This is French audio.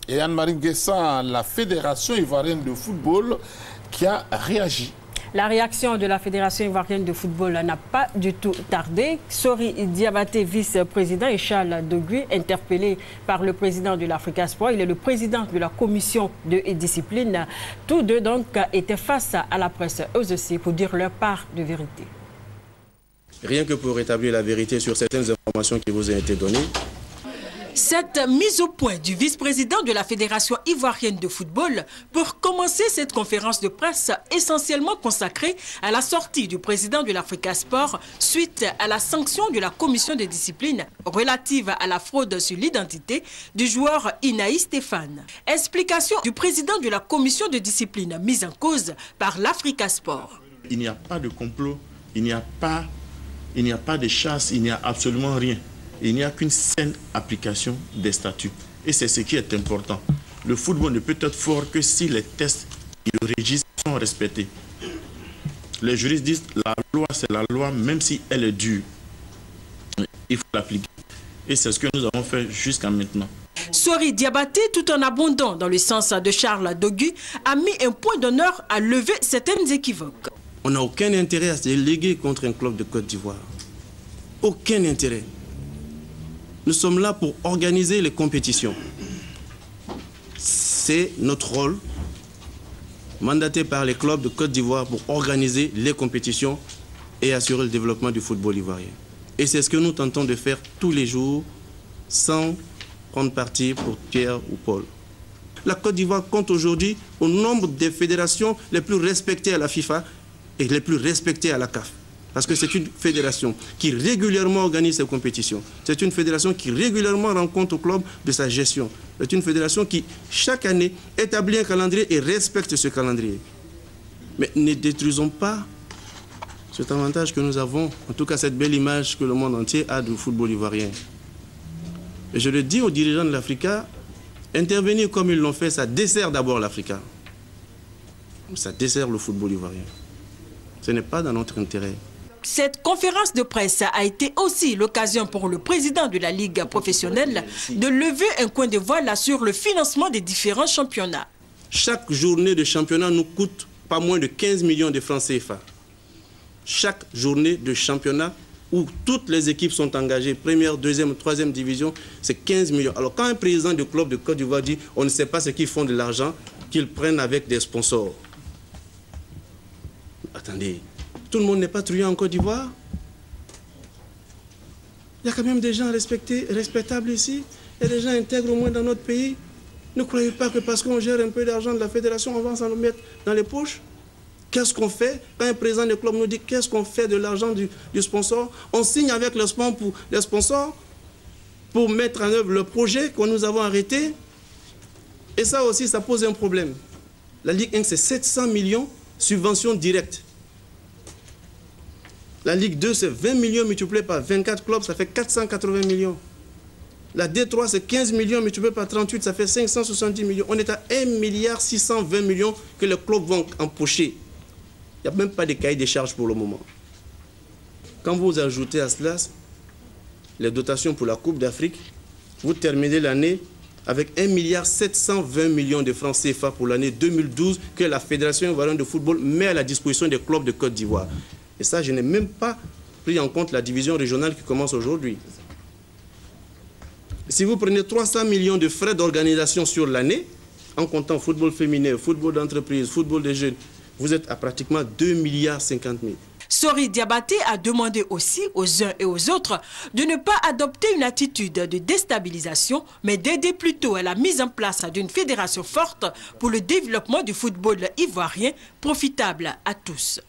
Et Anne-Marie Nguessa, la Fédération ivoirienne de football qui a réagi. La réaction de la Fédération ivoirienne de football n'a pas du tout tardé. Sori Diabaté, vice-président, et Charles Dogui, interpellé par le président de l'Africa Sport. Il est le président de la commission de discipline. Tous deux donc étaient face à la presse, eux aussi, pour dire leur part de vérité. Rien que pour rétablir la vérité sur certaines informations qui vous ont été données. Cette mise au point du vice-président de la Fédération ivoirienne de football pour commencer cette conférence de presse essentiellement consacrée à la sortie du président de l'Africa Sport suite à la sanction de la commission de discipline relative à la fraude sur l'identité du joueur Inaï Stéphane. Explication du président de la commission de discipline mise en cause par l'Africa Sport. Il n'y a pas de complot, il n'y a pas de chasse, il n'y a absolument rien. Il n'y a qu'une saine application des statuts. Et c'est ce qui est important. Le football ne peut être fort que si les tests qui le régissent sont respectés. Les juristes disent que la loi, c'est la loi, même si elle est dure. Il faut l'appliquer. Et c'est ce que nous avons fait jusqu'à maintenant. Sori Diabaté, tout en abondant dans le sens de Charles Dogui, a mis un point d'honneur à lever certaines équivoques. On n'a aucun intérêt à se léguer contre un club de Côte d'Ivoire. Aucun intérêt. Nous sommes là pour organiser les compétitions. C'est notre rôle, mandaté par les clubs de Côte d'Ivoire pour organiser les compétitions et assurer le développement du football ivoirien. Et c'est ce que nous tentons de faire tous les jours, sans prendre parti pour Pierre ou Paul. La Côte d'Ivoire compte aujourd'hui au nombre des fédérations les plus respectées à la FIFA et les plus respectées à la CAF. Parce que c'est une fédération qui régulièrement organise ses compétitions. C'est une fédération qui régulièrement rend compte au club de sa gestion. C'est une fédération qui, chaque année, établit un calendrier et respecte ce calendrier. Mais ne détruisons pas cet avantage que nous avons, en tout cas cette belle image que le monde entier a du football ivoirien. Et je le dis aux dirigeants de l'Africa, intervenir comme ils l'ont fait, ça dessert d'abord l'Africa. Ça dessert le football ivoirien. Ce n'est pas dans notre intérêt. Cette conférence de presse a été aussi l'occasion pour le président de la Ligue professionnelle de lever un coin de voile sur le financement des différents championnats. Chaque journée de championnat nous coûte pas moins de 15 millions de francs CFA. Chaque journée de championnat où toutes les équipes sont engagées, première, deuxième, troisième division, c'est 15 millions. Alors quand un président du club de Côte d'Ivoire dit on ne sait pas ce qu'ils font de l'argent, qu'ils prennent avec des sponsors. Attendez. Tout le monde n'est pas truand en Côte d'Ivoire. Il y a quand même des gens respectables ici. Et des gens intègres au moins dans notre pays. Ne croyez pas que parce qu'on gère un peu d'argent de la fédération, on va s'en mettre dans les poches. Qu'est-ce qu'on fait? Quand un président du club nous dit qu'est-ce qu'on fait de l'argent du sponsor, on signe avec les sponsors pour mettre en œuvre le projet que nous avons arrêté. Et ça aussi, ça pose un problème. La Ligue 1, c'est 700 millions subventions directes. La Ligue 2, c'est 20 millions multipliés par 24 clubs, ça fait 480 millions. La D3, c'est 15 millions multipliés par 38, ça fait 570 millions. On est à 1,620 milliard que les clubs vont empocher. Il n'y a même pas de cahier des charges pour le moment. Quand vous ajoutez à cela les dotations pour la Coupe d'Afrique, vous terminez l'année avec 1,720 milliard de francs CFA pour l'année 2012 que la Fédération ivoirienne de football met à la disposition des clubs de Côte d'Ivoire. Et ça, je n'ai même pas pris en compte la division régionale qui commence aujourd'hui. Si vous prenez 300 millions de frais d'organisation sur l'année, en comptant football féminin, football d'entreprise, football des jeunes, vous êtes à pratiquement 2,50 milliards. Sori Diabaté a demandé aussi aux uns et aux autres de ne pas adopter une attitude de déstabilisation, mais d'aider plutôt à la mise en place d'une fédération forte pour le développement du football ivoirien profitable à tous.